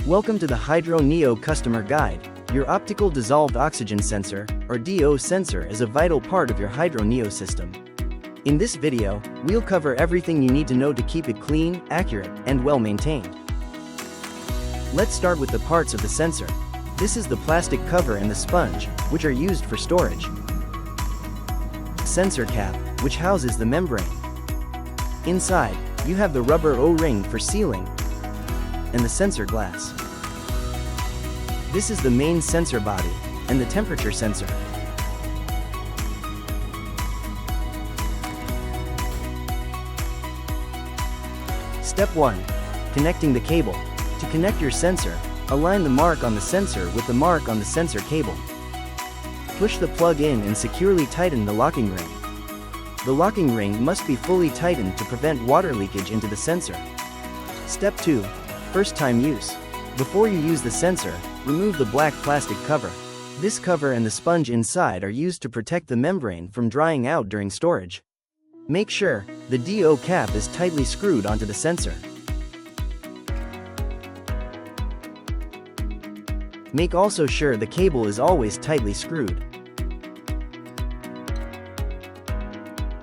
Welcome to the HydroNeo Customer Guide. Your optical dissolved oxygen sensor, or DO sensor, is a vital part of your HydroNeo system. In this video, we'll cover everything you need to know to keep it clean, accurate, and well maintained. Let's start with the parts of the sensor. This is the plastic cover and the sponge, which are used for storage. Sensor cap, which houses the membrane. Inside, you have the rubber O-ring for sealing, and the sensor glass. This is the main sensor body, and the temperature sensor. Step 1. Connecting the cable. To connect your sensor, align the mark on the sensor with the mark on the sensor cable. Push the plug in and securely tighten the locking ring. The locking ring must be fully tightened to prevent water leakage into the sensor. Step 2. First time use. Before you use the sensor, remove the black plastic cover. This cover and the sponge inside are used to protect the membrane from drying out during storage. Make sure the DO cap is tightly screwed onto the sensor. Make also sure the cable is always tightly screwed.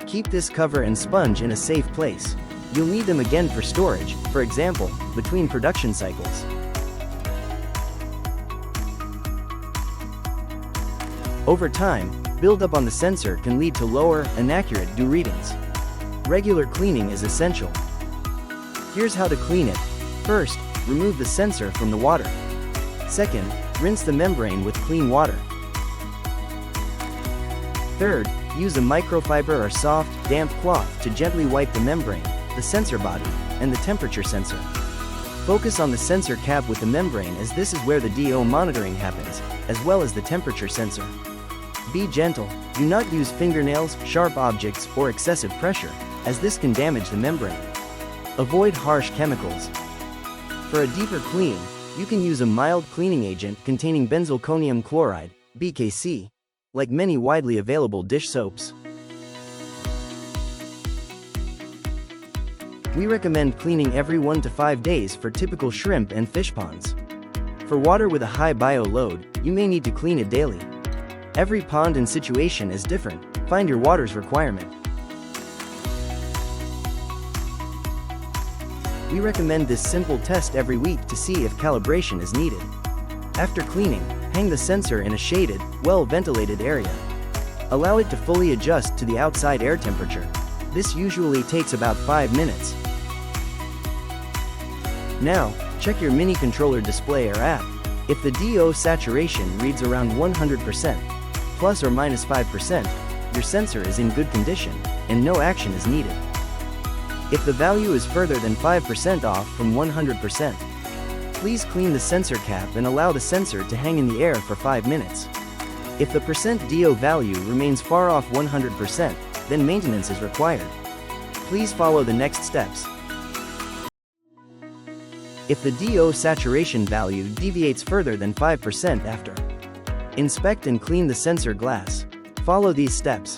Keep this cover and sponge in a safe place. You'll need them again for storage, for example, between production cycles. Over time, buildup on the sensor can lead to lower, inaccurate DO readings. Regular cleaning is essential. Here's how to clean it. First, remove the sensor from the water. Second, rinse the membrane with clean water. Third, use a microfiber or soft, damp cloth to gently wipe the membrane, the sensor body, and the temperature sensor. Focus on the sensor cap with the membrane, as this is where the DO monitoring happens, as well as the temperature sensor. Be gentle. Do not use fingernails, sharp objects, or excessive pressure, as this can damage the membrane. Avoid harsh chemicals. For a deeper clean, you can use a mild cleaning agent containing benzalkonium chloride, BKC, like many widely available dish soaps. We recommend cleaning every 1 to 5 days for typical shrimp and fish ponds. For water with a high bio load, you may need to clean it daily. Every pond and situation is different. Find your water's requirement. We recommend this simple test every week to see if calibration is needed. After cleaning, hang the sensor in a shaded, well-ventilated area. Allow it to fully adjust to the outside air temperature. This usually takes about 5 minutes. Now, check your mini controller display or app. If the DO saturation reads around 100%, plus or minus 5%, your sensor is in good condition, and no action is needed. If the value is further than 5% off from 100%, please clean the sensor cap and allow the sensor to hang in the air for 5 minutes. If the %DO value remains far off 100%, then maintenance is required. Please follow the next steps. If the DO saturation value deviates further than 5% after, inspect and clean the sensor glass. Follow these steps.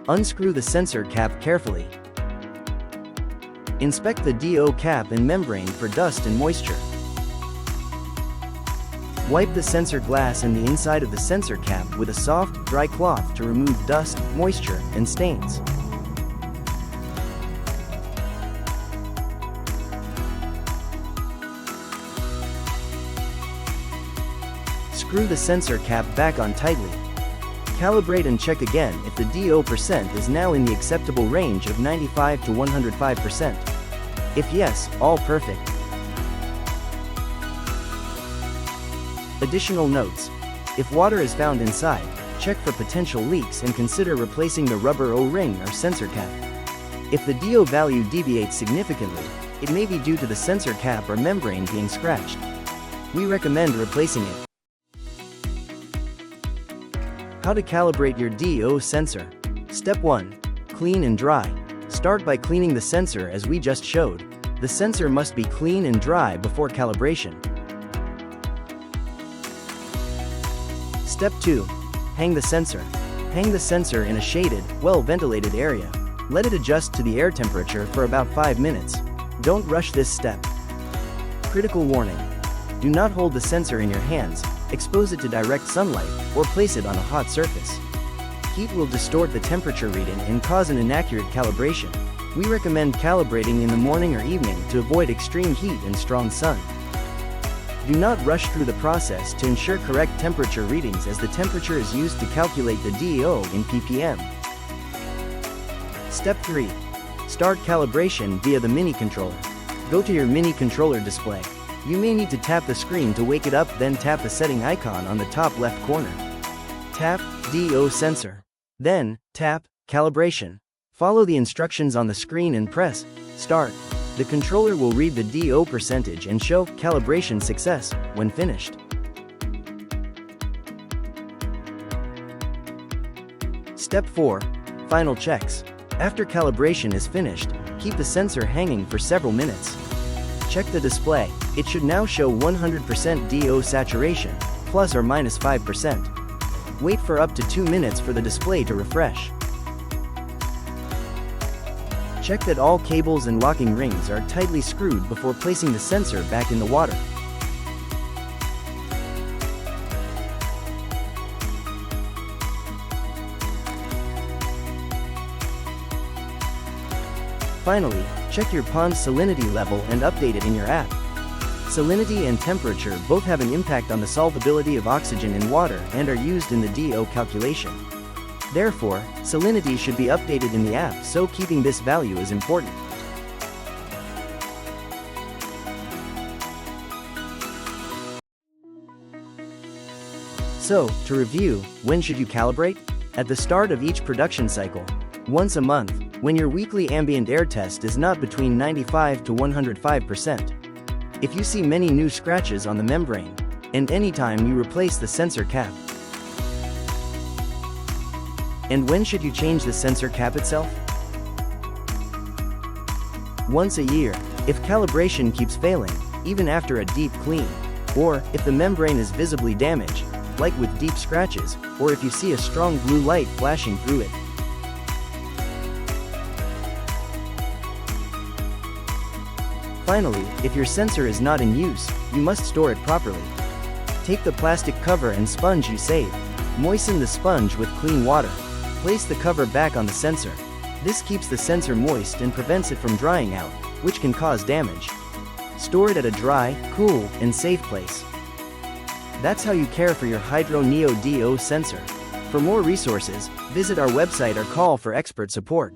Unscrew the sensor cap carefully. Inspect the DO cap and membrane for dust and moisture. Wipe the sensor glass and the inside of the sensor cap with a soft, dry cloth to remove dust, moisture, and stains. Screw the sensor cap back on tightly. Calibrate and check again if the DO % is now in the acceptable range of 95 to 105%. If yes, all perfect. Additional notes. If water is found inside, check for potential leaks and consider replacing the rubber O-ring or sensor cap. If the DO value deviates significantly, it may be due to the sensor cap or membrane being scratched. We recommend replacing it. How to calibrate your DO sensor. Step 1. Clean and dry. Start by cleaning the sensor as we just showed. The sensor must be clean and dry before calibration. Step 2. Hang the sensor. Hang the sensor in a shaded, well-ventilated area. Let it adjust to the air temperature for about 5 minutes. Don't rush this step. Critical warning. Do not hold the sensor in your hands, expose it to direct sunlight, or place it on a hot surface. Heat will distort the temperature reading and cause an inaccurate calibration. We recommend calibrating in the morning or evening to avoid extreme heat and strong sun. Do not rush through the process to ensure correct temperature readings, as the temperature is used to calculate the DO in ppm. Step 3. Start calibration via the mini controller. Go to your mini controller display. You may need to tap the screen to wake it up, then tap the setting icon on the top left corner. Tap DO sensor. Then, tap Calibration. Follow the instructions on the screen and press Start. The controller will read the DO percentage and show Calibration Success when finished. Step 4. Final checks. After calibration is finished, keep the sensor hanging for several minutes. Check the display. It should now show 100% DO saturation, plus or minus 5%. Wait for up to 2 minutes for the display to refresh. Check that all cables and locking rings are tightly screwed before placing the sensor back in the water. Finally, check your pond's salinity level and update it in your app. Salinity and temperature both have an impact on the solubility of oxygen in water and are used in the DO calculation. Therefore, salinity should be updated in the app, so keeping this value is important. So, to review, when should you calibrate? At the start of each production cycle. Once a month, when your weekly ambient air test is not between 95 to 105%. If you see many new scratches on the membrane, and anytime you replace the sensor cap. And when should you change the sensor cap itself? Once a year, if calibration keeps failing, even after a deep clean, or if the membrane is visibly damaged, like with deep scratches, or if you see a strong blue light flashing through it. Finally, if your sensor is not in use, you must store it properly. Take the plastic cover and sponge you saved. Moisten the sponge with clean water. Place the cover back on the sensor. This keeps the sensor moist and prevents it from drying out, which can cause damage. Store it at a dry, cool, and safe place. That's how you care for your HydroNeo DO sensor. For more resources, visit our website or call for expert support.